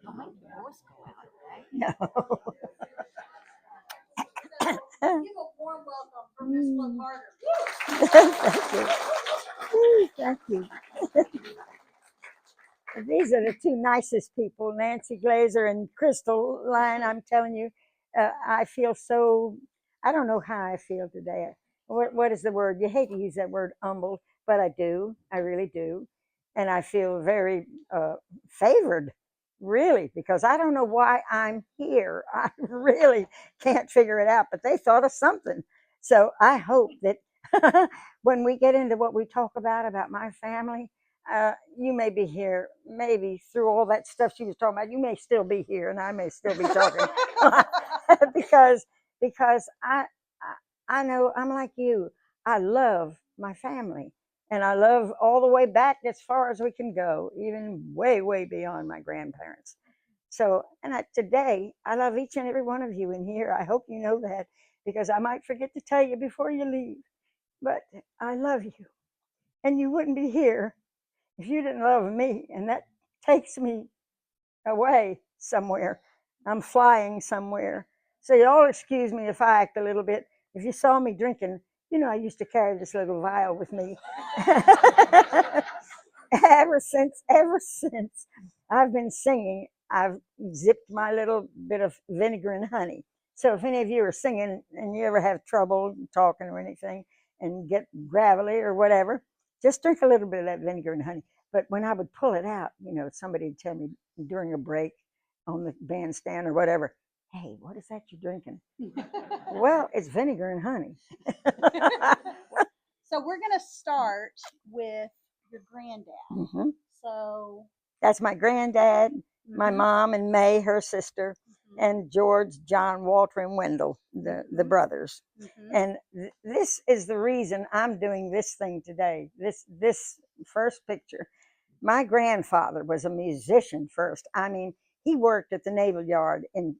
Don't make your voice go out, okay? No. Give a warm welcome for Miss Flo Carter. Thank you. Ooh, thank you. These are the two nicest people, Nancy Glazer and Crystal Line. I'm telling you, I feel so, I don't know how I feel today. What is the word? You hate to use that word, humbled, but I do. I really do. And I feel very favored, really, because I don't know why I'm here. I really can't figure it out, but they thought of something. So I hope that when we get into what we talk about my family, you may be here, maybe through all that stuff she was talking about. You may still be here, and I may still be talking because because I know I'm like you. I love my family, and I love all the way back as far as we can go, even way beyond my grandparents. So, today I love each and every one of you in here. I hope you know that because I might forget to tell you before you leave. But I love you, and you wouldn't be here if you didn't love me, and that takes me away somewhere. I'm flying somewhere. So y'all excuse me if I act a little bit. If you saw me drinking, I used to carry this little vial with me. ever since I've been singing, I've zipped my little bit of vinegar and honey. So if any of you are singing and you ever have trouble talking or anything and get gravelly or whatever, just drink a little bit of that vinegar and honey. But when I would pull it out, somebody would tell me during a break on the bandstand or whatever, hey, what is that you're drinking? Well, it's vinegar and honey. So we're going to start with your granddad. Mm-hmm. So That's my granddad, my mom and May, her sister, and George, John, Walter, and Wendell, the brothers. And this is the reason I'm doing this thing today. This first picture. My grandfather was a musician first. I mean, he worked at the Naval Yard in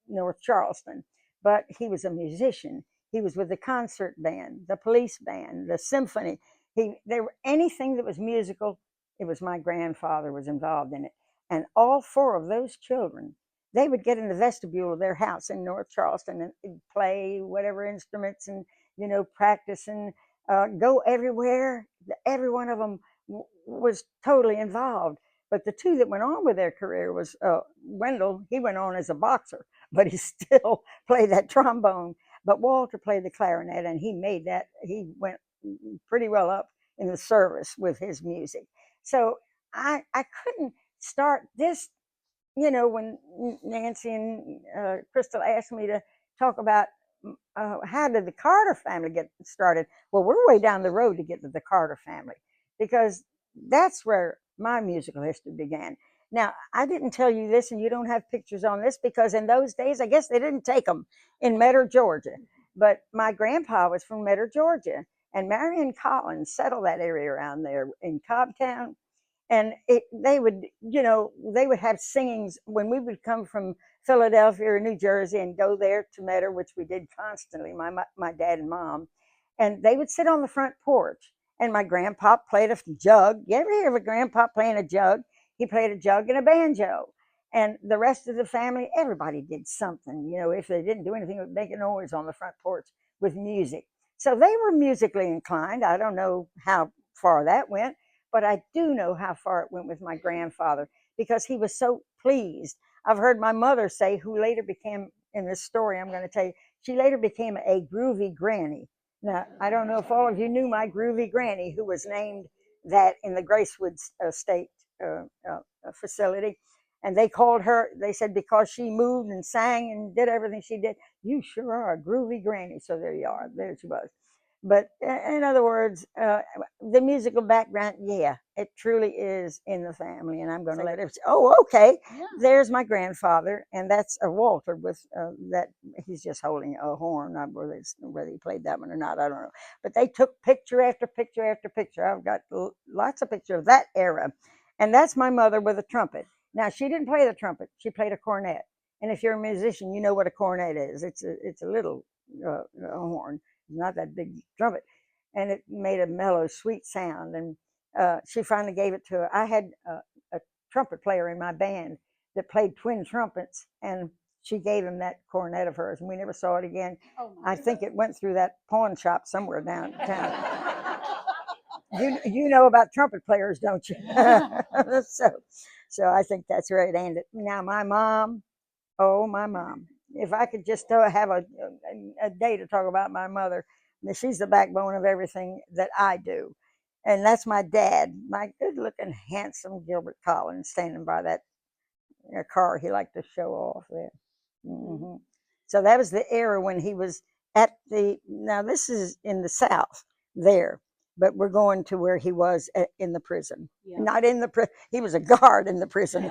North Charleston, but he was a musician. He was with the concert band, the police band, the symphony. They were anything that was musical. It was my grandfather was involved in it, and all four of those children, they would get in the vestibule of their house in North Charleston and play whatever instruments and practice and go everywhere. Every one of them was totally involved. But the two that went on with their career was Wendell. He went on as a boxer, but he still played that trombone. But Walter played the clarinet, and he made that. He went pretty well up in the service with his music. So I couldn't start this. When Nancy and Crystal asked me to talk about how did the Carter family get started? Well, we're way down the road to get to the Carter family because that's where my musical history began. Now, I didn't tell you this, and you don't have pictures on this because in those days, I guess they didn't take them in Metter, Georgia. But my grandpa was from Metter, Georgia, and Marion Collins settled that area around there in Cobbtown. And they would have singings when we would come from Philadelphia or New Jersey and go there to Metter, which we did constantly, my dad and mom. And they would sit on the front porch, and my grandpa played a jug. You ever hear of a grandpa playing a jug? He played a jug and a banjo. And the rest of the family, everybody did something. If they didn't do anything, it would make a noise on the front porch with music. So they were musically inclined. I don't know how far that went, but I do know how far it went with my grandfather because he was so pleased. I've heard my mother say, who later became, in this story I'm going to tell you, she later became a groovy granny. Now, I don't know if all of you knew my groovy granny, who was named that in the Gracewood State facility. And they called her, they said, because she moved and sang and did everything she did, you sure are a groovy granny. So there you are. There she was. But in other words, the musical background, yeah, it truly is in the family. And I'm going to let it. Oh, okay. Yeah. There's my grandfather, and that's a Walter with that. He's just holding a horn. Whether he played that one or not, I don't know. But they took picture after picture after picture. I've got lots of pictures of that era, and that's my mother with a trumpet. Now she didn't play the trumpet; she played a cornet. And if you're a musician, you know what a cornet is. It's a little horn, not that big trumpet, and it made a mellow, sweet sound. And she finally gave it to her. I had a trumpet player in my band that played twin trumpets, and she gave him that cornet of hers, and we never saw it again. Oh, I think it went through that pawn shop somewhere downtown. You know about trumpet players, don't you? So I think that's right, and now my mom, oh my mom, if I could just have a day to talk about my mother, she's the backbone of everything that I do, and that's my dad, my good-looking, handsome Gilbert Collins, standing by that car he liked to show off there. Mm-hmm. So that was the era when he was at the. Now this is in the South there, but we're going to where he was in the prison. Yeah. Not in the prison. He was a guard in the prison.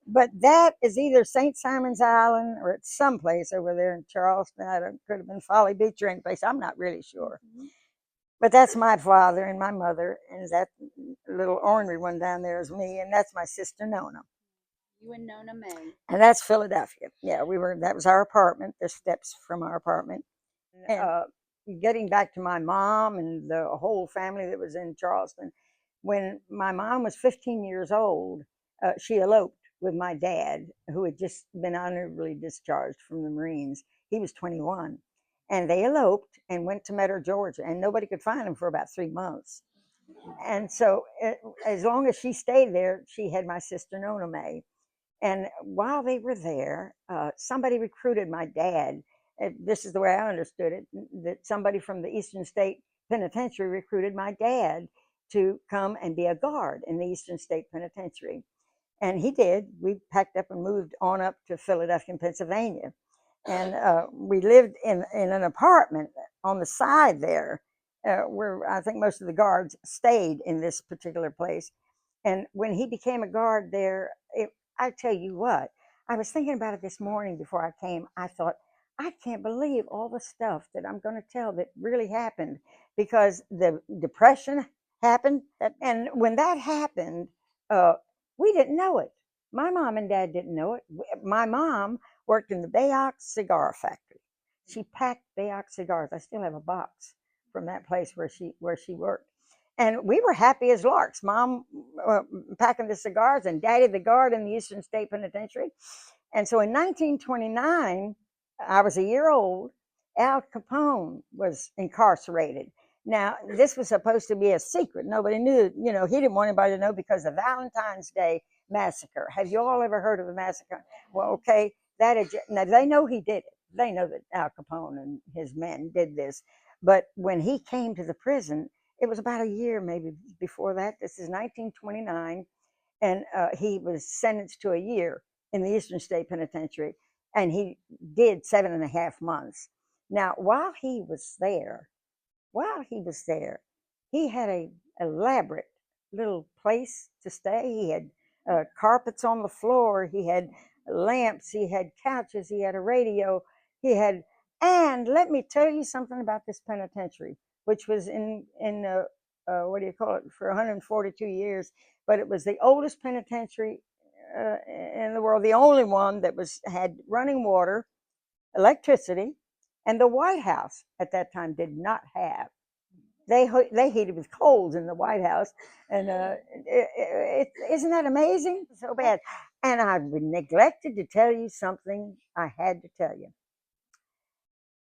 But that is either St. Simon's Island or it's someplace over there in Charleston. I don't, could have been Folly Beach or any place. I'm not really sure. Mm-hmm. But that's my father and my mother, and that little ornery one down there is me, and that's my sister Nona. You and Nona May. And that's Philadelphia. Yeah, that was our apartment, the steps from our apartment. And getting back to my mom and the whole family that was in Charleston, when my mom was 15 years old, she eloped with my dad, who had just been honorably discharged from the Marines. He was 21. And they eloped and went to Metter, Georgia, and nobody could find him for about 3 months. And so, as long as she stayed there, she had my sister Nona May. And while they were there, somebody recruited my dad. This is the way I understood it, that somebody from the Eastern State Penitentiary recruited my dad to come and be a guard in the Eastern State Penitentiary. And he did. We packed up and moved on up to Philadelphia, Pennsylvania. And we lived in an apartment on the side there, where I think most of the guards stayed in this particular place. And when he became a guard there, I tell you what, I was thinking about it this morning before I came. I thought, I can't believe all the stuff that I'm going to tell that really happened, because the Depression happened. And when that happened, we didn't know it. My mom and dad didn't know it. My mom worked in the Bayok cigar factory. She packed Bayok cigars. I still have a box from that place where she worked. And we were happy as larks. Mom packing the cigars and Daddy the guard in the Eastern State Penitentiary. And so in 1929, I was a year old. Al Capone was incarcerated. Now, this was supposed to be a secret. Nobody knew. You know, he didn't want anybody to know because of Valentine's Day massacre. Have you all ever heard of the massacre? Well, okay, now they know he did it. They know that Al Capone and his men did this. But when he came to the prison, it was about a year maybe before that. This is 1929, and he was sentenced to a year in the Eastern State Penitentiary, and he did 7.5 months. Now, while he was there, he had a elaborate little place to stay. He had carpets on the floor. He had lamps. He had couches. He had a radio. And let me tell you something about this penitentiary, which was in what do you call it, for 142 years, but it was the oldest penitentiary in the world, the only one that had running water, electricity, and the White House at that time did not have. They heated with coals in the White House, and isn't that amazing? So bad. And I neglected to tell you something I had to tell you.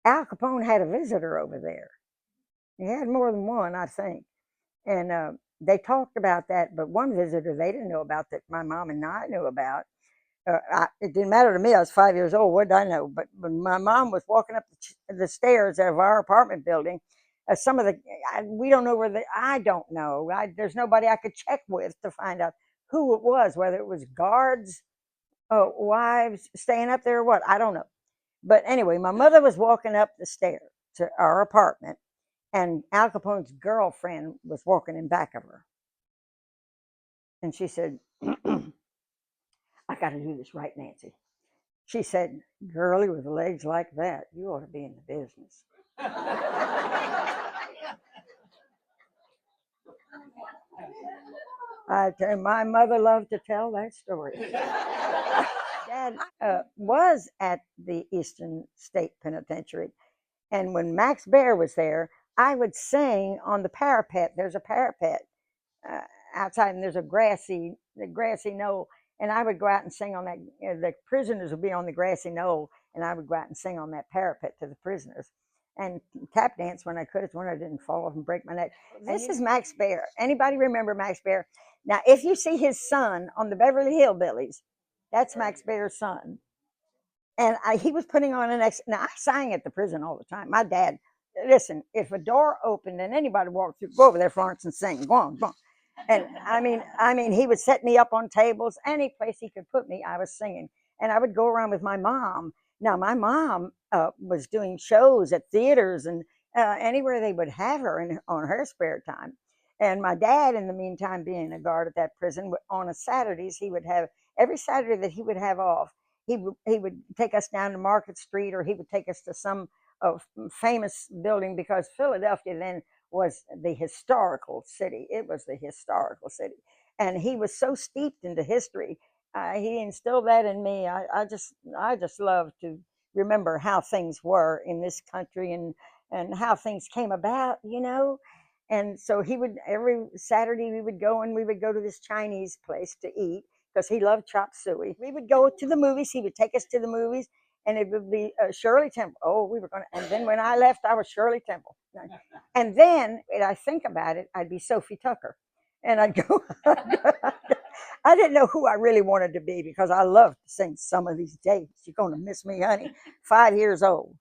Al Capone had a visitor over there. He had more than one, I think. And they talked about that, but one visitor they didn't know about that my mom and I knew about. It didn't matter to me. I was 5 years old. What did I know? But when my mom was walking up the stairs of our apartment building, we don't know I don't know. There's nobody I could check with to find out who it was, whether it was guards, wives staying up there or what. I don't know. But anyway, my mother was walking up the stairs to our apartment, and Al Capone's girlfriend was walking in back of her. And she said, I got to do this right, Nancy. She said, girlie with legs like that, you ought to be in the business. My mother loved to tell that story. Dad was at the Eastern State Penitentiary. And when Max Baer was there, I would sing on the parapet. There's a parapet outside, and there's a grassy knoll, and I would go out and sing on that. The prisoners would be on the grassy knoll, and I would go out and sing on that parapet to the prisoners, and tap dance when I could. It's when I didn't fall off and break my neck. This is Max Baer. Anybody remember Max Baer? Now, if you see his son on the Beverly Hillbillies, that's Max Baer's son. And he was putting on an ex. Now I sang at the prison all the time. My dad, listen, if a door opened and anybody walked through, go over there, Florence, and sing. Go on, go on. And I mean, he would set me up on tables, any place he could put me, I was singing. And I would go around with my mom. Now my mom was doing shows at theaters and anywhere they would have her on her spare time. And my dad, in the meantime, being a guard at that prison, on a Saturdays, he would have every Saturday that he would have off, he would take us down to Market Street, or he would take us to some famous building, because Philadelphia then was the historical city. It was the historical city, and he was so steeped into history. He instilled that in me. I just love to remember how things were in this country, and how things came about. And so he would, every Saturday we would go, and we would go to this Chinese place to eat, because he loved chop suey. We would go to the movies. He would take us to the movies, and it would be Shirley Temple. Oh, we were going to. And then when I left, I was Shirley Temple. And then, when I think about it, I'd be Sophie Tucker. And I'd go, I didn't know who I really wanted to be, because I loved to sing Some of These Days. You're going to miss me, honey. 5 years old.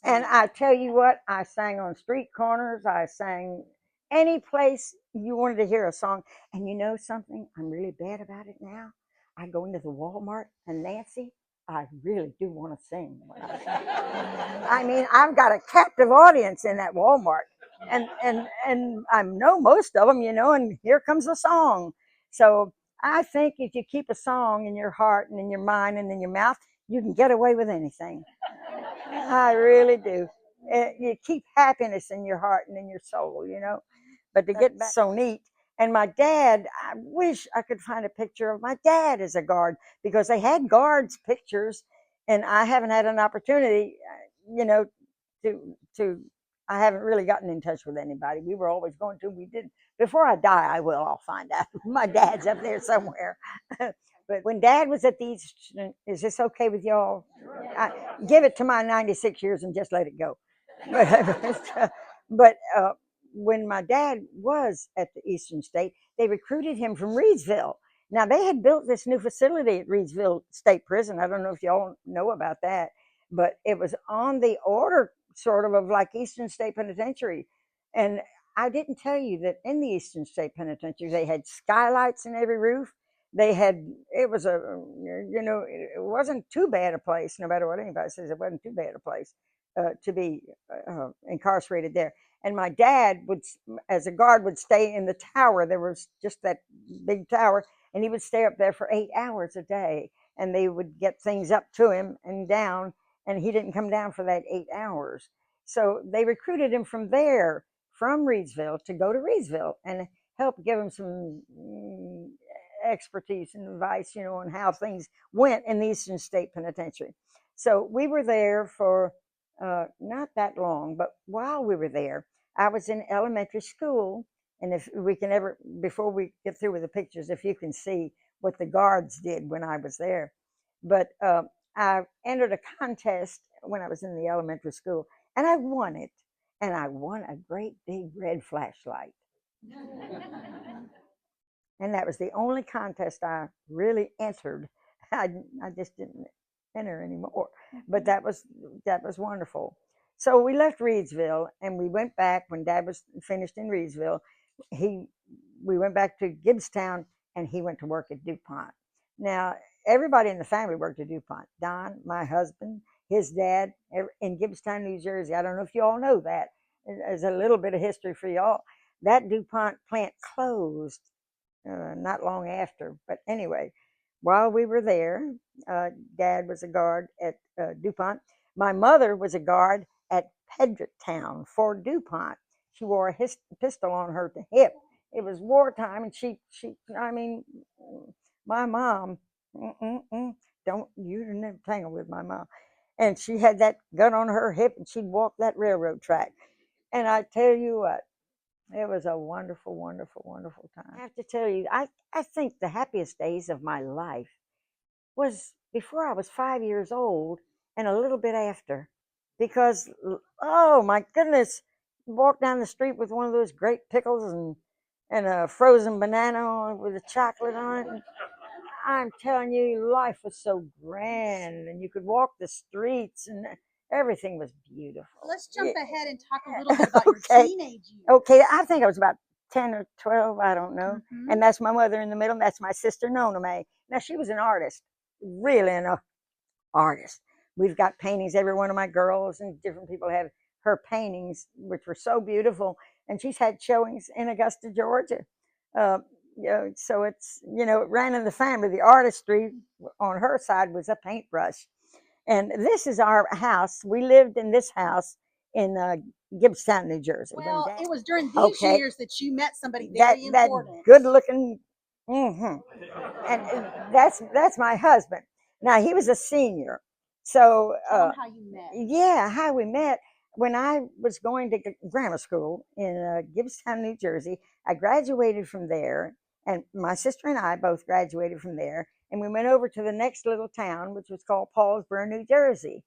And I tell you what, I sang on street corners. I sang any place you wanted to hear a song. And you know something? I'm really bad about it now. I go into the Walmart, and Nancy, I really do want to sing when I sing. I mean, I've got a captive audience in that Walmart. And I know most of them, and here comes a song. So I think if you keep a song in your heart and in your mind and in your mouth, you can get away with anything. I really do. You keep happiness in your heart and in your soul. But to get back, so neat. And my dad, I wish I could find a picture of my dad as a guard, because they had guards pictures, and I haven't had an opportunity, to. I haven't really gotten in touch with anybody. We were always going to. We did. Before I die, I will. I'll find out. My dad's up there somewhere. But when Dad was at the Eastern, is this okay with y'all? Give it to my 96 years and just let it go. But when my dad was at the Eastern State, they recruited him from Reedsville. Now, they had built this new facility at Reedsville State Prison. I don't know if y'all know about that, but it was on the order, sort of like Eastern State Penitentiary. And I didn't tell you that in the Eastern State Penitentiary, they had skylights in every roof. It was it wasn't too bad a place, no matter what anybody says. It wasn't too bad a place to be incarcerated there. And my dad would, as a guard, would stay in the tower. There was just that big tower, and he would stay up there for 8 hours a day, and they would get things up to him and down, and he didn't come down for that 8 hours. So they recruited him from there, from Reedsville, to go to Reedsville and help give him some expertise and advice, on how things went in the Eastern State Penitentiary. So we were there for not that long, but while we were there, I was in elementary school. And if we can ever, before we get through with the pictures, if you can see what the guards did when I was there. But I entered a contest when I was in the elementary school, and I won it. And I won a great big red flashlight. And that was the only contest I really entered. I just didn't enter anymore. But that was wonderful. So we left Reedsville, and we went back when Dad was finished in Reedsville. We went back to Gibbstown, and he went to work at DuPont. Now, everybody in the family worked at DuPont. Don, my husband, his dad, in Gibbstown, New Jersey. I don't know if you all know that. There's a little bit of history for y'all. That DuPont plant closed not long after. But anyway, while we were there, Dad was a guard at DuPont. My mother was a guard at Pedricktown for DuPont. She wore a pistol on her hip. It was wartime, and I mean, my mom, don't you never tangle with my mom. And she had that gun on her hip, and she'd walk that railroad track. And I tell you what, It was a wonderful, wonderful, wonderful time. I have to tell you, I think the happiest days of my life was before I was 5 years old and a little bit after. Because, oh my goodness, walk down the street with one of those great pickles and a frozen banana with a chocolate on it. And I'm telling you, life was so grand, and you could walk the streets, and everything was beautiful. Let's jump ahead and talk a little bit about your teenage years. Okay, I think I was about 10 or 12, I don't know. And that's my mother in the middle, and that's my sister, Nona May. Now, she was an artist, really an artist. We've got paintings, every one of my girls, and different people have her paintings, which were so beautiful. And she's had showings in Augusta, Georgia. So it's, it ran in the family. The artistry on her side was a paintbrush. And this is our house. We lived in this house in Gibbstown, New Jersey. Well, it was during these years that you met somebody very important. That good-looking, and that's my husband. Now he was a senior, so Tell 'em how you met. Yeah, how we met. When I was going to grammar school in Gibbstown, New Jersey, I graduated from there, and my sister and I both graduated from there, and we went over to the next little town, which was called Paulsboro, New Jersey.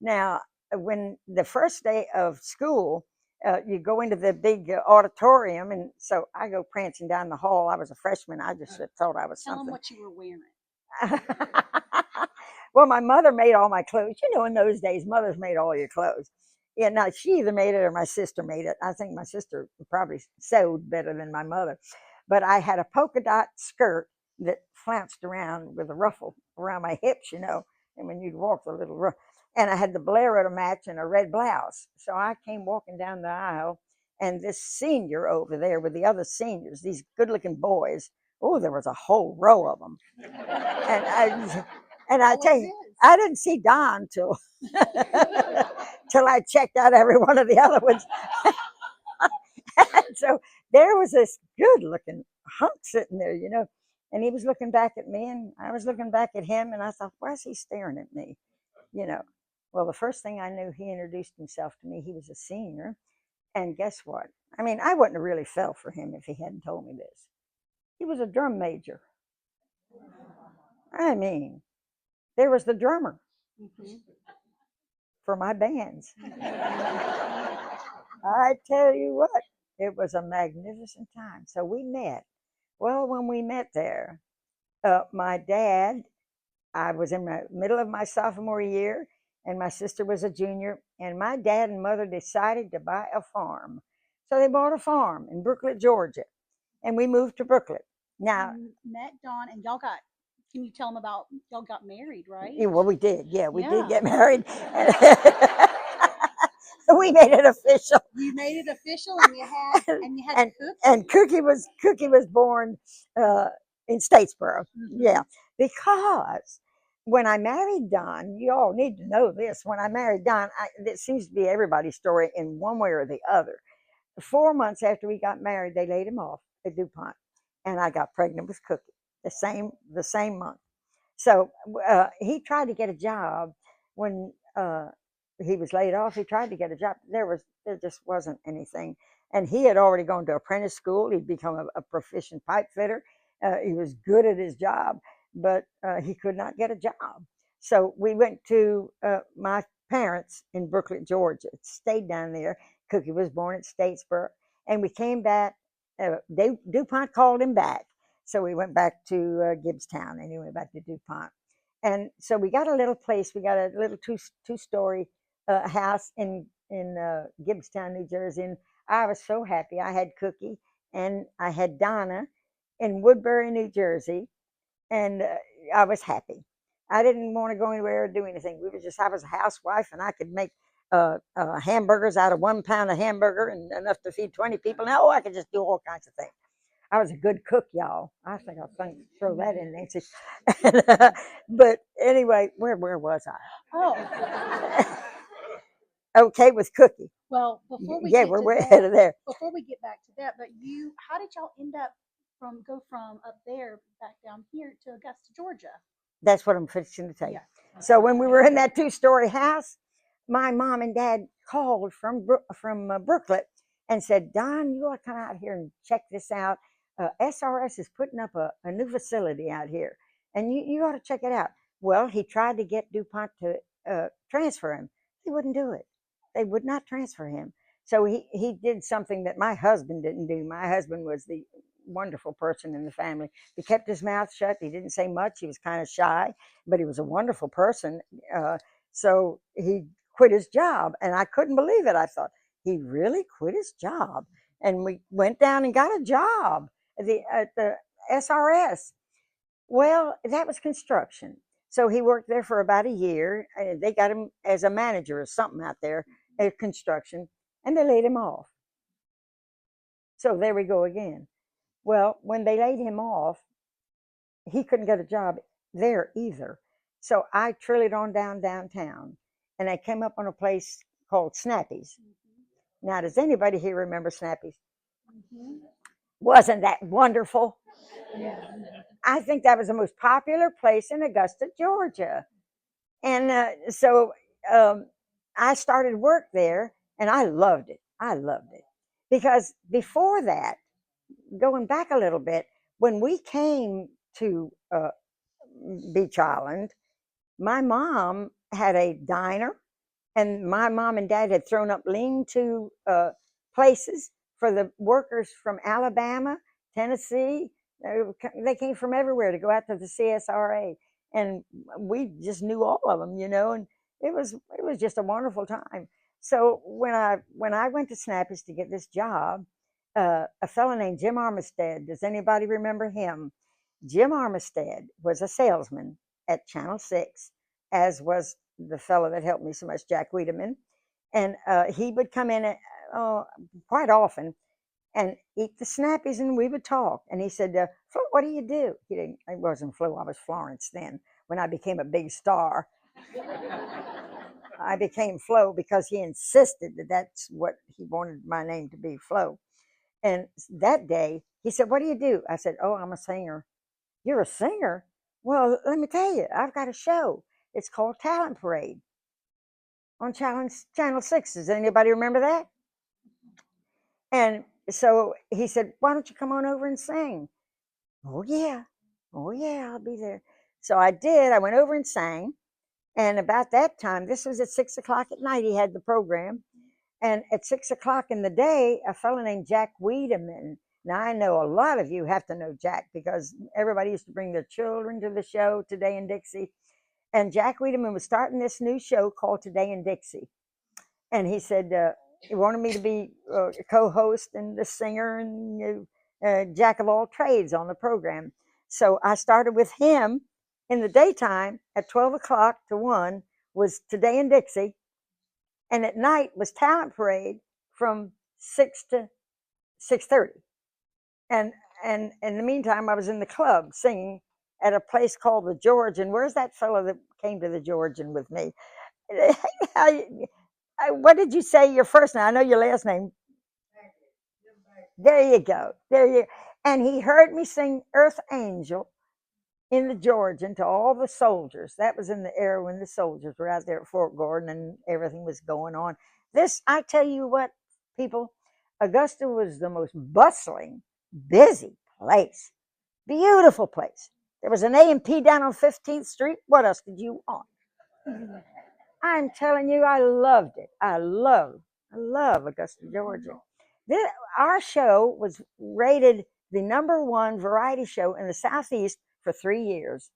Now, when the first day of school, you go into the big auditorium, and so I go prancing down the hall. I was a freshman. I just thought I was Tell them something. what you were wearing. Well, my mother made all my clothes. In those days, mothers made all your clothes. Yeah, now she either made it or my sister made it. I think my sister probably sewed better than my mother. But I had a polka dot skirt that flounced around with a ruffle around my hips, and when you'd walk the little rough. And I had the bolero to match and a red blouse. So I came walking down the aisle, and this senior over there with the other seniors, these good-looking boys. Oh, there was a whole row of them. And I tell you, I didn't see Don till I checked out every one of the other ones. So there was this good-looking hunk sitting there, and he was looking back at me, and I was looking back at him, and I thought, why is he staring at me? Well, the first thing I knew, he introduced himself to me. He was a senior, and guess what? I mean, I wouldn't have really fell for him if he hadn't told me this. He was a drum major. I mean, there was the drummer for my bands. I tell you what, it was a magnificent time. So we met. Well, when we met there, my dad, I was in the middle of my sophomore year, and my sister was a junior, and my dad and mother decided to buy a farm. So they bought a farm in Brooklet, Georgia, and we moved to Brooklet. Now, you met Don, and can you tell them about y'all got married, right? Yeah, well, we did. Yeah, we did get married. We made it official. You made it official, and you had Cookie. And Cookie was born in Statesboro. Yeah, because when I married Don, you all need to know this. When I married Don, it seems to be everybody's story in one way or the other. 4 months after we got married, they laid him off at DuPont, and I got pregnant with Cookie the same month. So he tried to get a job when he was laid off. He tried to get a job. There just wasn't anything, and he had already gone to apprentice school. He'd become a proficient pipe fitter. He was good at his job, but he could not get a job. So we went to my parents in Brooklet, Georgia. Stayed down there. Cookie was born at Statesboro, and we came back. DuPont called him back. So we went back to Gibbstown, and he went back to DuPont. And so we got a little place. We got a little two-story house in Gibbstown, New Jersey. And I was so happy. I had Cookie, and I had Donna in Woodbury, New Jersey, and I was happy. I didn't want to go anywhere or do anything. I was a housewife, and I could make hamburgers out of 1 pound of hamburger and enough to feed 20 people. Now I could just do all kinds of things. I was a good cook, y'all. I think I'll throw that in, Nancy. But anyway, where was I? Oh. Okay, with Cookie. Well, before we we're way ahead of there. Before we get back to that, but how did y'all end up go from up there back down here to Augusta, Georgia? That's what I'm fixing to tell you. Yeah. So when we were in that 2-story house, my mom and dad called from Brooklet and said, Don, you ought to come out here and check this out. SRS is putting up a new facility out here, and you ought to check it out. Well, he tried to get DuPont to transfer him. He wouldn't do it. They would not transfer him. So he did something that my husband didn't do. My husband was the wonderful person in the family. He kept his mouth shut. He didn't say much. He was kind of shy, but he was a wonderful person. So he quit his job, and I couldn't believe it. I thought, he really quit his job. And we went down and got a job at the SRS. Well, that was construction. So he worked there for about a year. They got him as a manager or something out there at construction, and they laid him off. So there we go again. Well, when they laid him off, he couldn't get a job there either. So I trilled on downtown, and I came up on a place called Snappy's. Now, does anybody here remember Snappy's? Wasn't that wonderful? I think that was the most popular place in Augusta, Georgia. And so I started work there, and I loved it. I loved it. Because before that, going back a little bit, when we came to Beach Island, my mom had a diner, and my mom and dad had thrown up lean-to places for the workers from Alabama, Tennessee. They came from everywhere to go out to the CSRA, and we just knew all of them, and it was just a wonderful time. So when I went to Snappy's to get this job, a fellow named Jim Armistead, does anybody remember him? Jim Armistead was a salesman at Channel 6, as was the fellow that helped me so much, Jack Wiedemann. And he would come in quite often and eat the Snappies, and we would talk. And he said, Flo, what do you do? It wasn't Flo, I was Florence then, when I became a big star. I became Flo because he insisted that that's what he wanted my name to be, Flo. And that day, he said, what do you do? I said, oh, I'm a singer. You're a singer? Well, let me tell you, I've got a show. It's called Talent Parade on Channel 6. Does anybody remember that? And so he said, why don't you come on over and sing? Oh, yeah, I'll be there. So I did. I went over and sang. And about that time, this was at 6 o'clock at night, he had the program. And at 6 o'clock in the day, a fellow named Jack Wiedemann. Now, I know a lot of you have to know Jack because everybody used to bring their children to the show, Today in Dixie. And Jack Wiedemann was starting this new show called Today in Dixie. And he said he wanted me to be a co-host and the singer and jack of all trades on the program. So I started with him in the daytime at 12 o'clock to 1 was Today in Dixie. And at night was Talent Parade from 6 to 6:30. And in the meantime, I was in the club singing at a place called the Georgian. Where's that fellow that came to the Georgian with me? What did you say your first name? I know your last name. There you go. And he heard me sing Earth Angel in the Georgian to all the soldiers. That was in the era when the soldiers were out there at Fort Gordon and everything was going on. I tell you what, people, Augusta was the most bustling, busy place. Beautiful place. There was an A&P down on 15th Street. What else did you want? I'm telling you, I loved it. I love Augusta, Georgia. Our show was rated the #1 variety show in the Southeast for 3 years.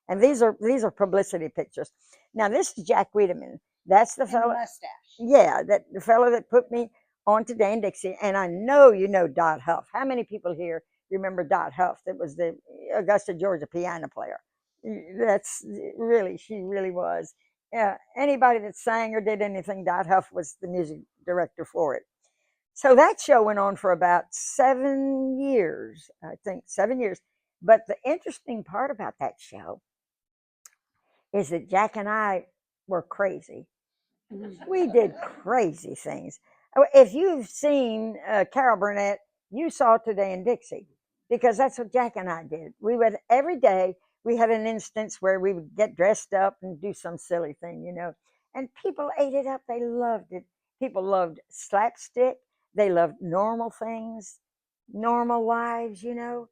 And these are publicity pictures. Now, this is Jack Wiedemann. That's the fellow. Mustache. Yeah, the fellow that put me on Today in Dixie. And I know you know Dot Huff. How many people here remember Dot Huff? That was the Augusta, Georgia piano player. She really was. Anybody that sang or did anything, Dot Huff was the music director for it. So that show went on for about 7 years, I think, 7 years. But the interesting part about that show is that Jack and I were crazy. We did crazy things. If you've seen Carol Burnett, you saw Today in Dixie, because that's what Jack and I did. We would, every day, we had an instance where we would get dressed up and do some silly thing, and people ate it up. They loved it. People loved slapstick. They loved normal things, normal lives, you know,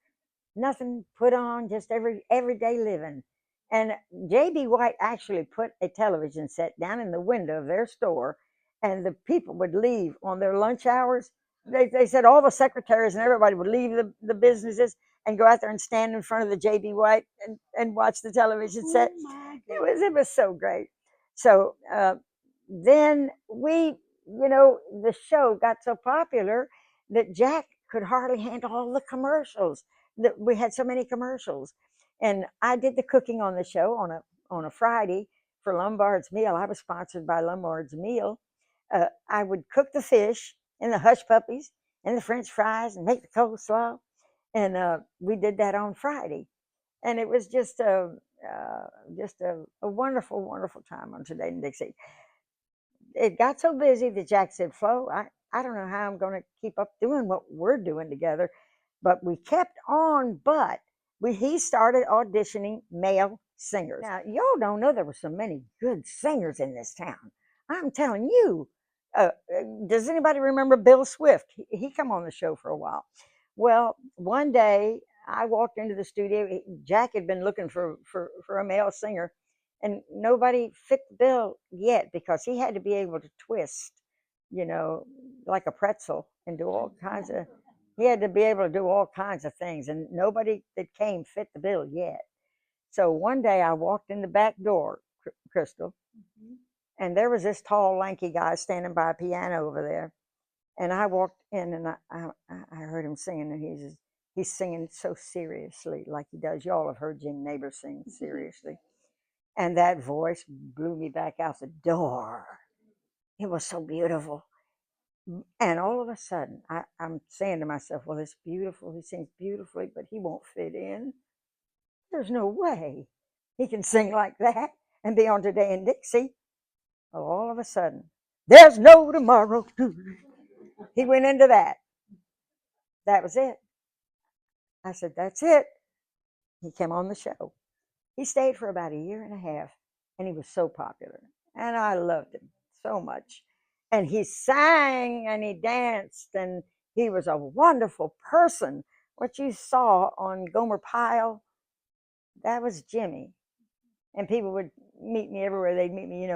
nothing put on, just everyday living. And J.B. White actually put a television set down in the window of their store, and the people would leave on their lunch hours. They said all the secretaries and everybody would leave the businesses and go out there and stand in front of the J.B. White and watch the television set. It was so great. So then the show got so popular that Jack could hardly handle all the commercials. That we had so many commercials, and I did the cooking on the show on a Friday for Lombard's Meal. I was sponsored by Lombard's Meal. I would cook the fish and the hush puppies and the French fries and make the coleslaw, and we did that on Friday, and it was just a wonderful, wonderful time on Today in Dixie. It got so busy that Jack said, Flo, I don't know how I'm going to keep up doing what we're doing together. But we kept on, but he started auditioning male singers. Now, y'all don't know there were so many good singers in this town. I'm telling you. Does anybody remember Bill Swift? He come on the show for a while. Well, one day I walked into the studio. Jack had been looking for a male singer, and nobody fit the bill yet because he had to be able to twist, like a pretzel and do all kinds of. He had to be able to do all kinds of things, and nobody that came fit the bill yet. So one day I walked in the back door, Crystal, and there was this tall, lanky guy standing by a piano over there. And I walked in, and I heard him singing, and he's singing so seriously, like he does. Y'all have heard Jim Neighbors sing seriously. And that voice blew me back out the door. It was so beautiful. And all of a sudden, I'm saying to myself, well, it's beautiful. He sings beautifully, but he won't fit in. There's no way he can sing like that and be on Today in Dixie. Well, all of a sudden, there's no tomorrow. He went into that. That was it. I said, that's it. He came on the show. He stayed for about a year and a half, and he was so popular. And I loved him so much. And he sang and he danced, and he was a wonderful person. What you saw on Gomer Pyle, that was Jimmy. And people would meet me everywhere. They'd meet me,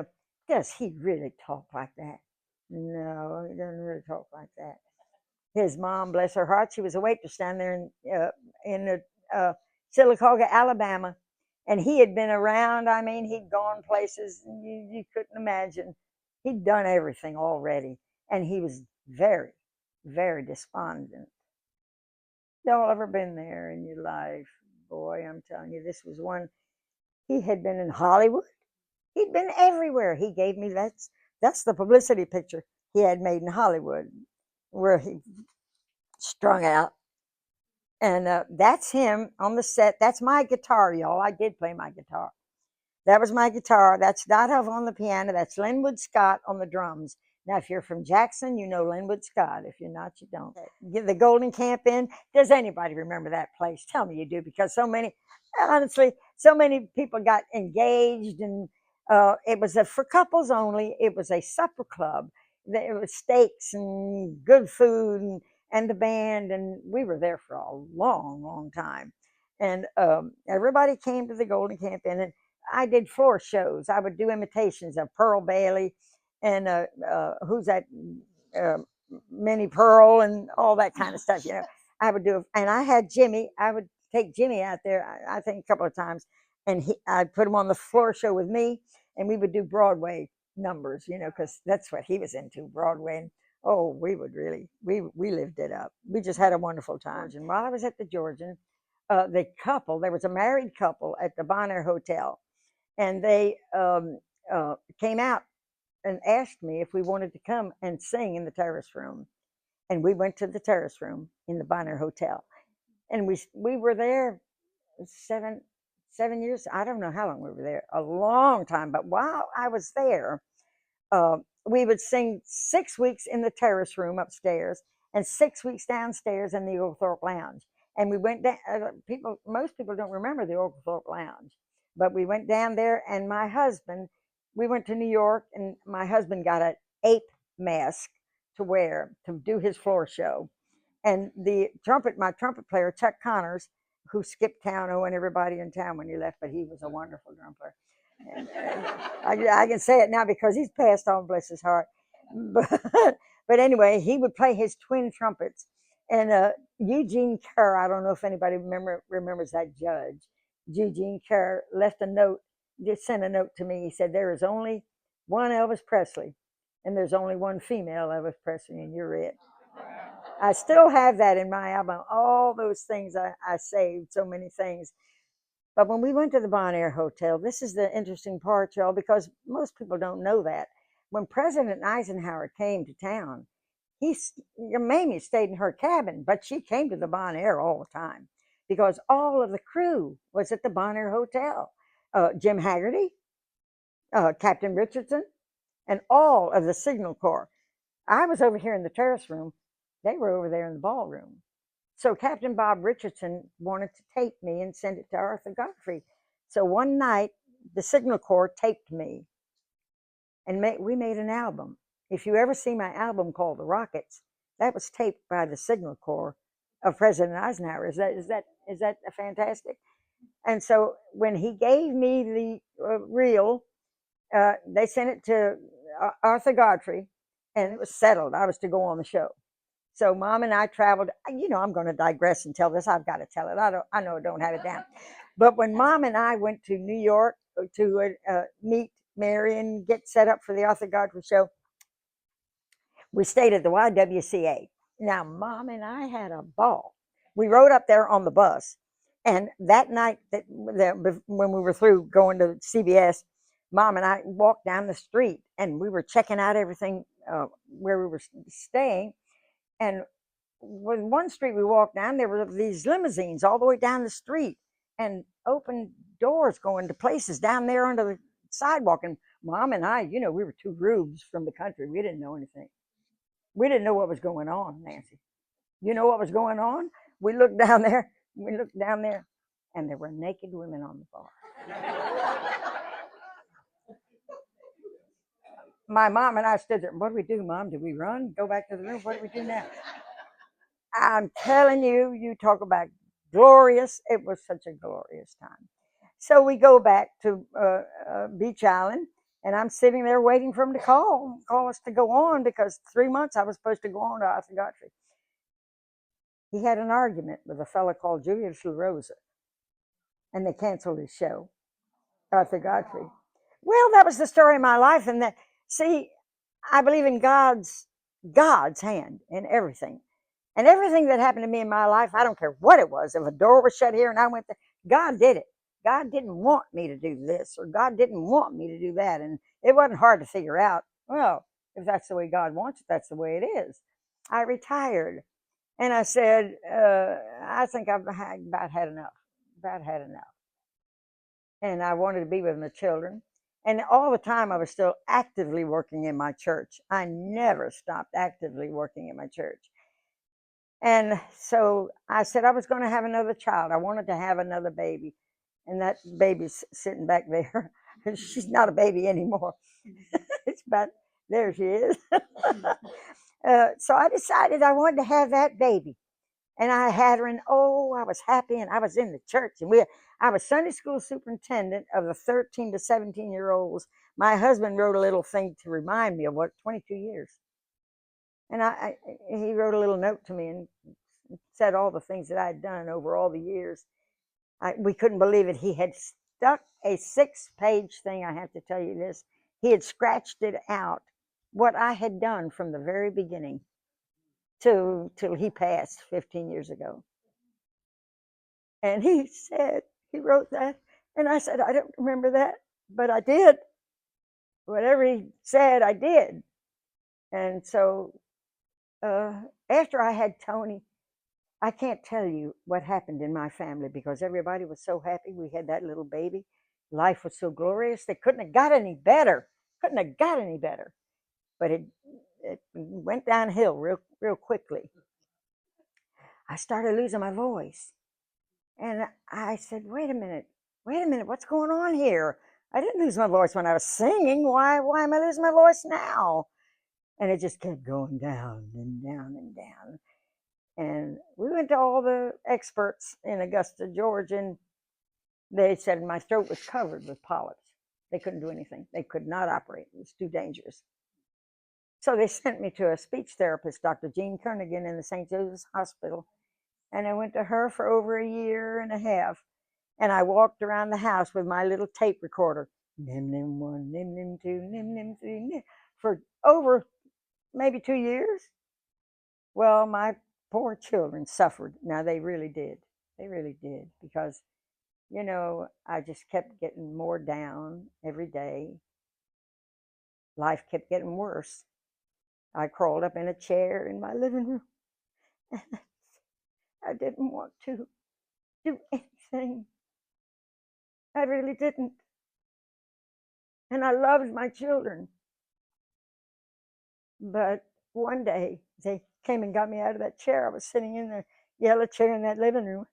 does he really talk like that? No, he doesn't really talk like that. His mom, bless her heart, she was a waitress down there in Sylacauga, Alabama. And he had been around. I mean, he'd gone places you couldn't imagine. He'd done everything already. And he was very, very despondent. Y'all ever been there in your life? Boy, I'm telling you, this was one. He had been in Hollywood. He'd been everywhere. He gave me that's the publicity picture he had made in Hollywood, where he strung out. And that's him on the set. That's my guitar, y'all. I did play my guitar. That was my guitar. That's Dothoff on the piano. That's Linwood Scott on the drums. Now, if you're from Jackson, you know Linwood Scott. If you're not, you don't. Get the Golden Camp Inn. Does anybody remember that place? Tell me you do, because honestly, so many people got engaged, and it was for couples only. It was a supper club. There was steaks and good food and the band, and we were there for a long, long time. And everybody came to the Golden Camp Inn, and I did floor shows. I would do imitations of Pearl Bailey and who's that, Minnie Pearl, and all that kind of stuff. I would do, and I had Jimmy. I would take Jimmy out there, I think a couple of times, and I'd put him on the floor show with me, and we would do Broadway numbers, because that's what he was into, Broadway. And oh, we lived it up. We just had a wonderful time. And while I was at the Georgian, there was a married couple at the Bonaire Hotel, and they came out and asked me if we wanted to come and sing in the terrace room. And we went to the terrace room in the Bonaire Hotel, and we were there 7 years. I don't know how long we were there, a long time. But while I was there, we would sing 6 weeks in the terrace room upstairs and 6 weeks downstairs in the Oglethorpe Lounge. And we went down. Most people don't remember the Oglethorpe Lounge, but we went down there. And we went to New York, and my husband got an ape mask to wear to do his floor show. And my trumpet player, Chuck Connors, who skipped town, owing everybody in town when he left, but he was a wonderful drum player. And I can say it now because he's passed on, bless his heart. But anyway, he would play his twin trumpets. And Eugene Kerr, I don't know if anybody remembers that judge. Eugene Kerr left a note, just sent a note to me. He said, there is only one Elvis Presley, and there's only one female Elvis Presley, and you're it. I still have that in my album. All those things I saved, so many things. But when we went to the Bon Air Hotel, this is the interesting part, y'all, because most people don't know that. When President Eisenhower came to town, Mamie stayed in her cabin, but she came to the Bon Air all the time because all of the crew was at the Bon Air Hotel. Jim Haggerty, Captain Richardson, and all of the Signal Corps. I was over here in the terrace room. They were over there in the ballroom. So Captain Bob Richardson wanted to tape me and send it to Arthur Godfrey. So one night, the Signal Corps taped me, and we made an album. If you ever see my album called The Rockets, that was taped by the Signal Corps of President Eisenhower. Is that fantastic? And so when he gave me the reel, they sent it to Arthur Godfrey, and it was settled. I was to go on the show. So Mom and I traveled. I'm going to digress and tell this. I've got to tell it. I know I don't have it down. But when Mom and I went to New York to meet Mary and get set up for the Arthur Godfrey show, we stayed at the YWCA. Now, Mom and I had a ball. We rode up there on the bus. And that night, when we were through going to CBS, Mom and I walked down the street, and we were checking out everything where we were staying. And with one street we walked down, there were these limousines all the way down the street and open doors going to places down there under the sidewalk. And Mom and I, we were two rubes from the country. We didn't know anything. We didn't know what was going on, Nancy. You know what was going on? We looked down there, and there were naked women on the bar. My mom and I stood there. What do we do, Mom? Do we run? Go back to the room? What do we do now? I'm telling you, you talk about glorious. It was such a glorious time. So we go back to Beach Island, and I'm sitting there waiting for him to call us to go on, because 3 months I was supposed to go on to Arthur Godfrey. He had an argument with a fellow called Julius LaRosa, and they canceled his show, Arthur Godfrey. Well, that was the story of my life. And that, see, I believe in God's hand in everything. And everything that happened to me in my life, I don't care what it was. If a door was shut here and I went there, God did it. God didn't want me to do this, or God didn't want me to do that. And it wasn't hard to figure out, well, if that's the way God wants it, that's the way it is. I retired. And I said, I think I've about had enough. And I wanted to be with my children. And all the time I was still actively working in my church. I never stopped actively working in my church. And so I said I was going to have another child. I wanted to have another baby. And that baby's sitting back there. She's not a baby anymore. It's about, there she is. So I decided I wanted to have that baby. And I had her, and I was happy, and I was in the church. And I was Sunday school superintendent of the 13 to 17-year-olds. My husband wrote a little thing to remind me of 22 years. And he wrote a little note to me and said all the things that I had done over all the years. We couldn't believe it. He had stuck a 6-page thing. I have to tell you this. He had scratched it out, what I had done from the very beginning till he passed 15 years ago. And he wrote that. And I said, I don't remember that, but I did. Whatever he said, I did. And so after I had Tony, I can't tell you what happened in my family, because everybody was so happy we had that little baby. Life was so glorious. They couldn't have got any better. But it went downhill real quickly. I started losing my voice. And I said, wait a minute, what's going on here? I didn't lose my voice when I was singing. Why am I losing my voice now? And it just kept going down and down and down. And we went to all the experts in Augusta, Georgia, and they said my throat was covered with polyps. They couldn't do anything. They could not operate. It was too dangerous. So they sent me to a speech therapist, Dr. Jean Kernigan, in the St. Joseph's Hospital. And I went to her for over a year and a half. And I walked around the house with my little tape recorder. Nim, nim, one, nim, nim, two, nim, nim, three, nim, for over maybe 2 years. Well, my poor children suffered. Now, they really did. They really did. Because, you know, I just kept getting more down every day. Life kept getting worse. I crawled up in a chair in my living room. And I didn't want to do anything. I really didn't. And I loved my children. But one day, they came and got me out of that chair. I was sitting in the yellow chair in that living room.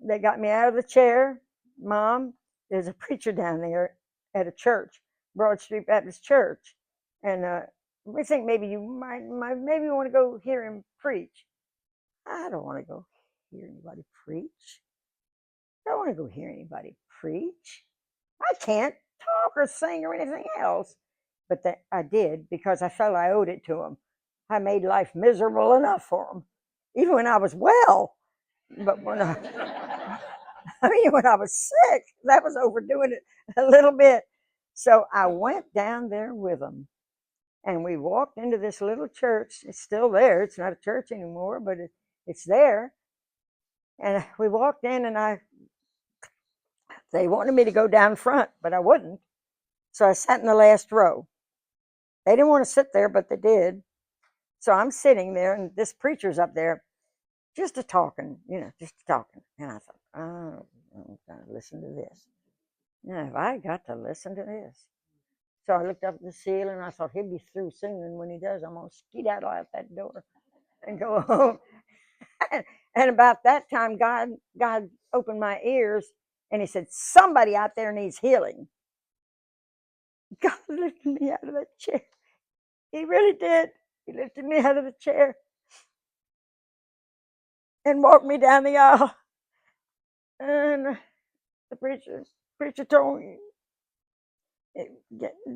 They got me out of the chair. Mom, there's a preacher down there at a church, Broad Street Baptist Church. And we think maybe you maybe you want to go hear him preach. I don't want to go hear anybody preach. I don't want to go hear anybody preach. I can't talk or sing or anything else. But I did because I felt I owed it to them. I made life miserable enough for them, even when I was well. But when when I was sick, that was overdoing it a little bit. So I went down there with them. And we walked into this little church. It's still there. It's not a church anymore, but it's there. And we walked in, and they wanted me to go down front, but I wouldn't. So I sat in the last row. They didn't want to sit there, but they did. So I'm sitting there, and this preacher's up there just talking. And I thought, oh, I'm going to listen to this. Now, have I got to listen to this? So I looked up at the ceiling, and I thought, he'll be through soon. And when he does, I'm going to skedaddle out that door and go home. And about that time, God opened my ears, and he said, somebody out there needs healing. God lifted me out of that chair. He really did. He lifted me out of the chair and walked me down the aisle. And the preacher told me,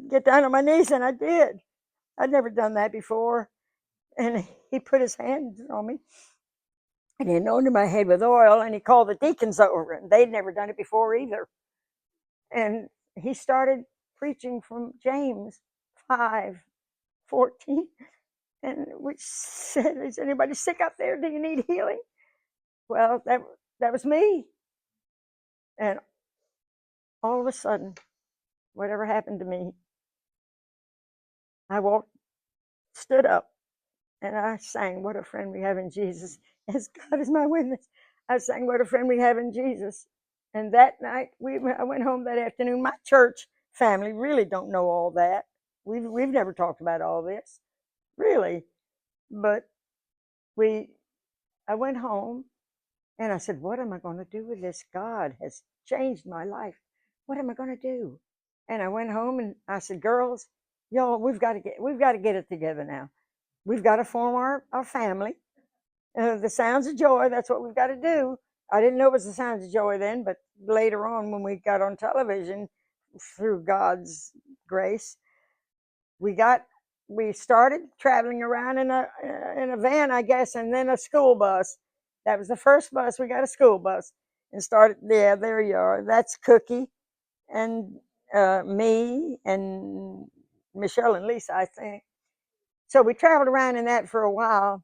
get down on my knees, and I did. I'd never done that before. And he put his hands on me, and he anointed my head with oil, and he called the deacons over, and they'd never done it before either. And he started preaching from James 5:14, and which said, is anybody sick out there? Do you need healing? Well, that was me. And all of a sudden, whatever happened to me, I stood up, and I sang, what a friend we have in Jesus. As God is my witness, I sang, what a friend we have in Jesus. And that night, I went home that afternoon. My church family really don't know all that. We've never talked about all this, really. But I went home, and I said, what am I going to do with this? God has changed my life. What am I going to do? And I went home, and I said, girls, y'all, we've got to get it together now. We've got to form our family. The Sounds of Joy, that's what we've got to do. I didn't know it was the Sounds of Joy then, but later on when we got on television, through God's grace, we started traveling around in a van, I guess, and then a school bus. That was the first bus. We got a school bus and started. Yeah, there you are. That's Cookie and me and Michelle and Lisa, I think. So we traveled around in that for a while.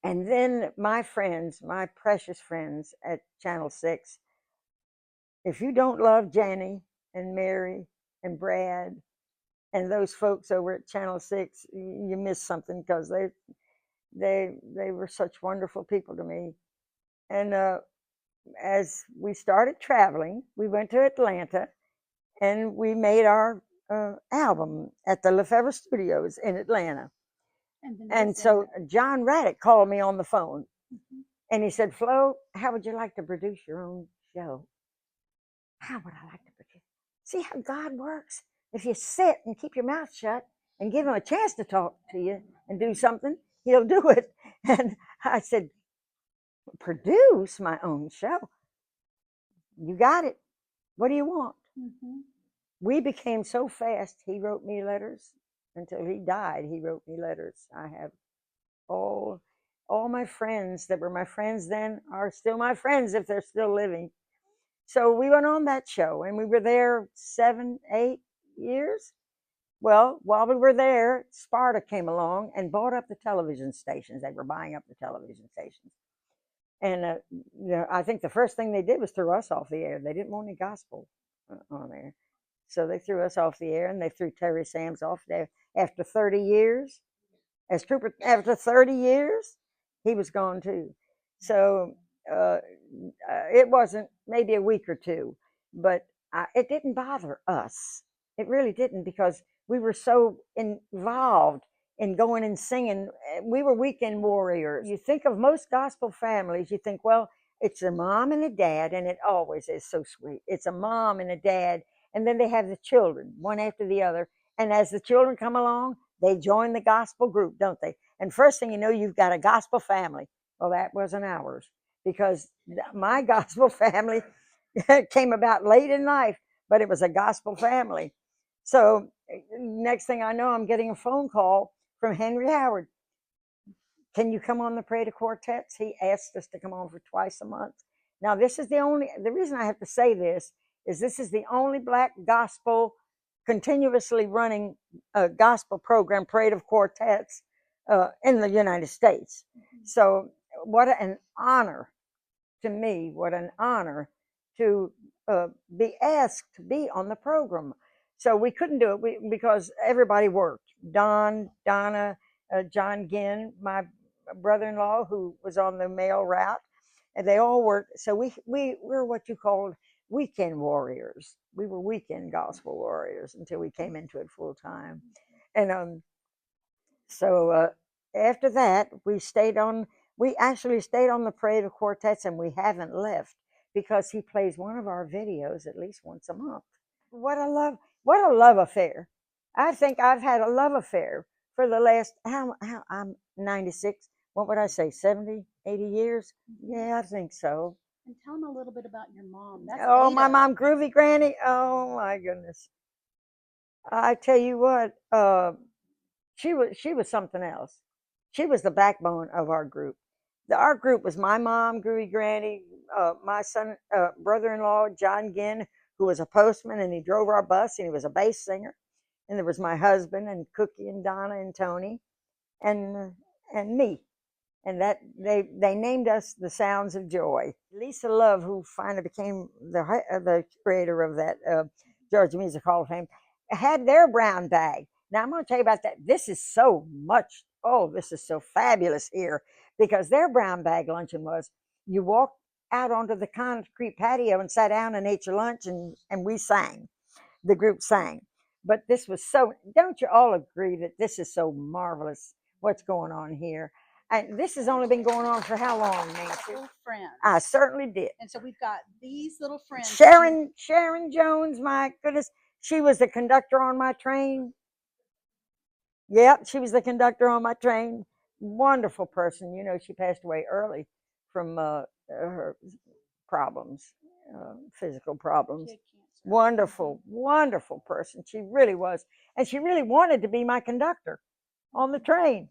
And then my friends, my precious friends at Channel 6, if you don't love Jenny and Mary and Brad and those folks over at Channel 6, you miss something, because they were such wonderful people to me. And as we started traveling, we went to Atlanta, and we made our album at the Lefebvre Studios in Atlanta. And so John Raddick called me on the phone, and he said, Flo, how would you like to produce your own show? How would I like to produce? See how God works? If you sit and keep your mouth shut, and give him a chance to talk to you and do something, he'll do it. And I said, produce my own show? You got it. What do you want? Mm-hmm. We became so fast, he wrote me letters. Until he died, he wrote me letters. I have all my friends that were my friends then are still my friends if they're still living. So we went on that show, and we were there 7, 8 years. Well, while we were there, Sparta came along and bought up the television stations. They were buying up the television stations. And I think the first thing they did was throw us off the air. They didn't want any gospel on there. So they threw us off the air, and they threw Terry Sams off there after 30 years. As Cooper, after 30 years, he was gone too. So it wasn't maybe a week or two, but it didn't bother us. It really didn't, because we were so involved in going and singing. We were weekend warriors. You think of most gospel families, you think, well, it's a mom and a dad, and it always is so sweet. It's a mom and a dad, and then they have the children, one after the other. And as the children come along, they join the gospel group, don't they? And first thing you know, you've got a gospel family. Well, that wasn't ours, because my gospel family came about late in life, but it was a gospel family. So next thing I know, I'm getting a phone call from Henry Howard. Can you come on the Prayer to Quartets? He asked us to come on for twice a month. Now, this is the reason I have to say this is the only black gospel continuously running gospel program, Parade of Quartets, in the United States. So what an honor to me, what an honor to be asked to be on the program. So we couldn't do it because everybody worked. Don, Donna, John Ginn, my brother-in-law, who was on the mail route, and they all worked. So we were what you called weekend warriors. We were weekend gospel warriors until we came into it full time. And so after that, we actually stayed on the Parade of Quartets, and we haven't left, because he plays one of our videos at least once a month. What a love affair. I think I've had a love affair for the last, I'm 96. What would I say, 70, 80 years? Yeah, I think so. And tell them a little bit about your mom. That's Oh, Ada. my mom, Groovy Granny. Oh, my goodness. I tell you what, she was something else. She was the backbone of our group. Our group was my mom, Groovy Granny, my son, brother-in-law, John Ginn, who was a postman, and he drove our bus, and he was a bass singer. And there was my husband, and Cookie, and Donna, and Tony, and me. And that they named us the Sounds of Joy. Lisa Love, who finally became the creator of that Georgia Music Hall of Fame, had their brown bag. Now I'm going to tell you about that. This is so much. Oh, this is so fabulous here, because their brown bag luncheon was, you walked out onto the concrete patio and sat down and ate your lunch, and we sang. The group sang. But this was so, don't you all agree that this is so marvelous what's going on here? And this has only been going on for how long, Nancy? Friends. I certainly did. And so we've got these little friends. Sharon Jones, my goodness. She was the conductor on my train. Yep, she was the conductor on my train. Wonderful person. You know, she passed away early from her problems, physical problems. Wonderful, wonderful person. She really was. And she really wanted to be my conductor on the train.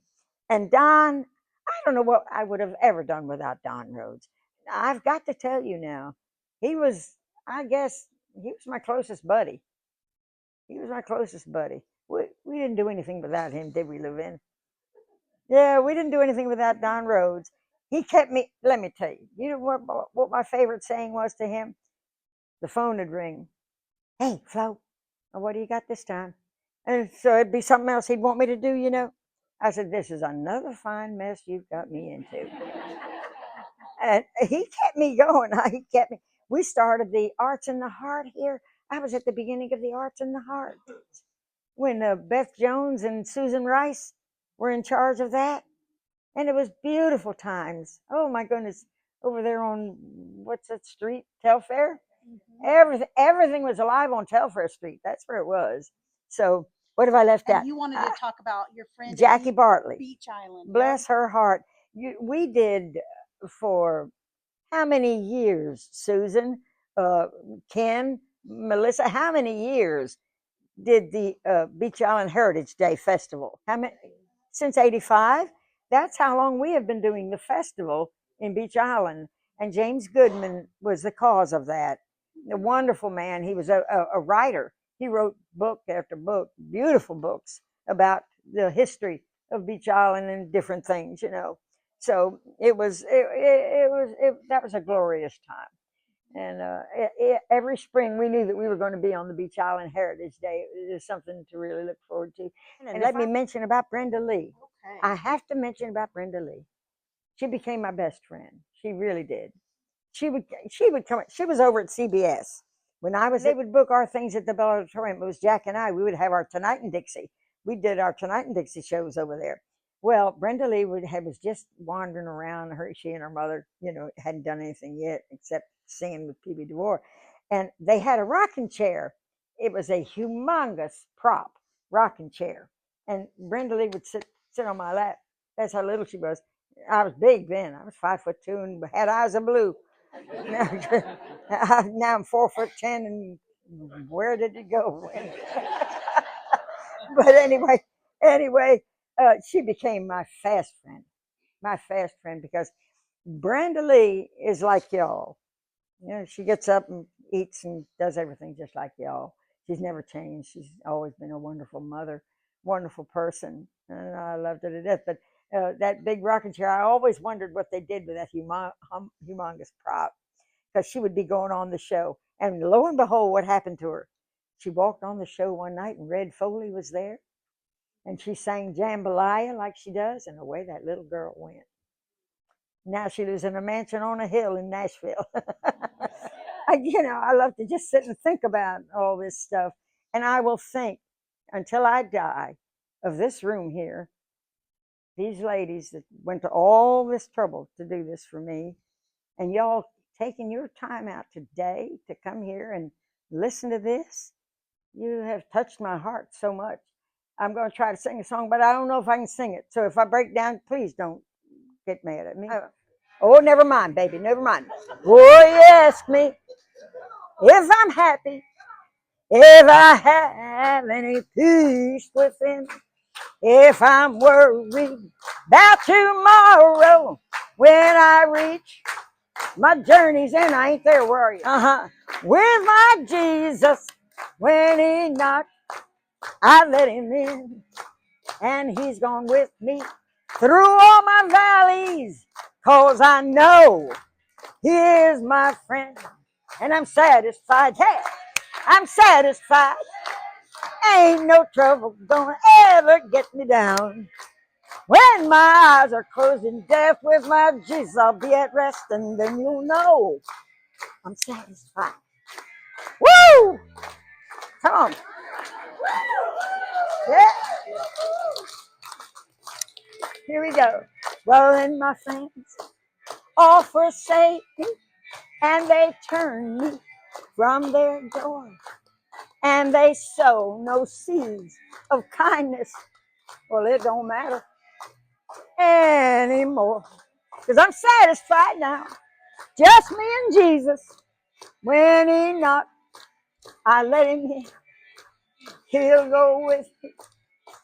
And Don, I don't know what I would have ever done without Don Rhodes. I've got to tell you now, I guess, he was my closest buddy. He was my closest buddy. We didn't do anything without him, did we, Levin? Yeah, we didn't do anything without Don Rhodes. He kept me, let me tell you, you know what my favorite saying was to him? The phone would ring. Hey, Flo, what do you got this time? And so it'd be something else he'd want me to do, you know. I said, this is another fine mess you've got me into. And he kept me going. He kept me. We started the Arts in the Heart here. I was at the beginning of the Arts in the Heart when Beth Jones and Susan Rice were in charge of that. And it was beautiful times. Oh, my goodness. Over there on, what's that street? Telfair? Mm-hmm. Everything was alive on Telfair Street. That's where it was. So What have I left out? And you wanted to talk about your friend at Jackie Bartley. Beach Island. Bless her heart. We did for how many years, Susan, uh, Ken, Melissa? How many years did the Beach Island Heritage Day Festival? How many? Since '85. That's how long we have been doing the festival in Beach Island. And James Goodman was the cause of that. A wonderful man. He was a writer. He wrote book after book, beautiful books about the history of Beach Island and different things, you know. So that was a glorious time. And every spring we knew that we were going to be on the Beach Island Heritage Day. It was something to really look forward to. And let me mention about Brenda Lee. Okay. I have to mention about Brenda Lee. She became my best friend. She really did. She would come. She was over at CBS when I was. They would book our things at the Bell Auditorium. It was Jack and I. We would have our Tonight in Dixie. We did our Tonight in Dixie shows over there. Well, Brenda Lee was just wandering around. She and her mother, you know, hadn't done anything yet except singing with P.B. DeVore, and they had a rocking chair. It was a humongous prop rocking chair, and Brenda Lee would sit on my lap. That's how little she was. I was big then. I was 5'2" and had eyes of blue. Now I'm 4'10", and where did it go? But anyway, she became my fast friend, because Brenda Lee is like y'all. You know, she gets up and eats and does everything just like y'all. She's never changed. She's always been a wonderful mother, wonderful person, and I loved her to death. But that big rocking chair, I always wondered what they did with that humongous prop, because she would be going on the show. And lo and behold, what happened to her? She walked on the show one night and Red Foley was there. And she sang Jambalaya like she does, and away that little girl went. Now she lives in a mansion on a hill in Nashville. I love to just sit and think about all this stuff. And I will think until I die of this room here, these ladies that went to all this trouble to do this for me, and y'all taking your time out today to come here and listen to this. You have touched my heart so much. I'm going to try to sing a song, but I don't know if I can sing it. So if I break down, please don't get mad at me. Oh, never mind, baby, never mind. Oh, you ask me if I'm happy, if I have any peace within, if I'm worried about tomorrow, when I reach my journey's end, I ain't there, where are you? With my Jesus, when he knocks, I let him in, and he's gone with me through all my valleys, 'cause I know he is my friend, and I'm satisfied. Hey, I'm satisfied. Ain't no trouble gonna ever get me down. When my eyes are closed in death, with my Jesus I'll be at rest, and then you'll know I'm satisfied. Woo! Come on. Yeah. Here we go. Well, then my friends all forsake me, and they turn me from their door, and they sow no seeds of kindness. Well, it don't matter anymore, 'cause I'm satisfied now. Just me and Jesus. When he knocks, I let him in. He'll go with me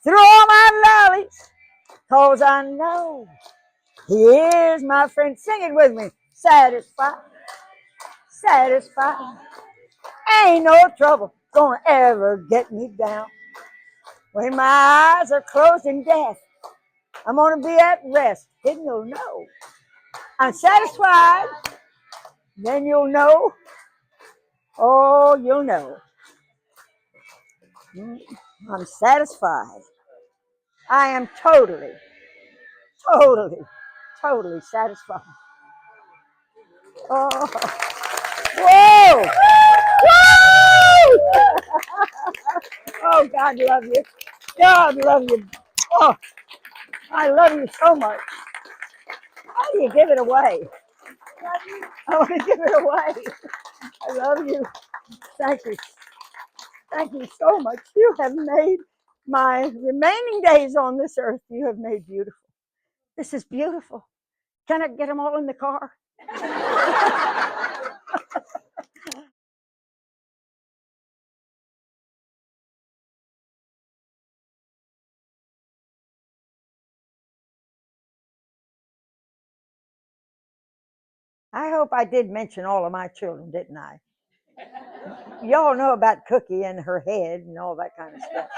through all my valleys, 'cause I know he is my friend. Sing it with me. Satisfied, satisfied. Ain't no trouble gonna ever get me down. When my eyes are closed in death, I'm gonna be at rest. Then you'll know I'm satisfied. Then you'll know. Oh, you'll know. I'm satisfied. I am totally, totally, totally satisfied. Oh, whoa! Woo! Oh, God love you. God love you. Oh, I love you so much. How do you give it away? I want to give it away. I love you. Thank you. Thank you so much. You have made My remaining days on this earth you have made beautiful. This is beautiful. Can I get them all in the car? I hope I did mention all of my children, didn't I? Y'all know about Cookie and her head and all that kind of stuff.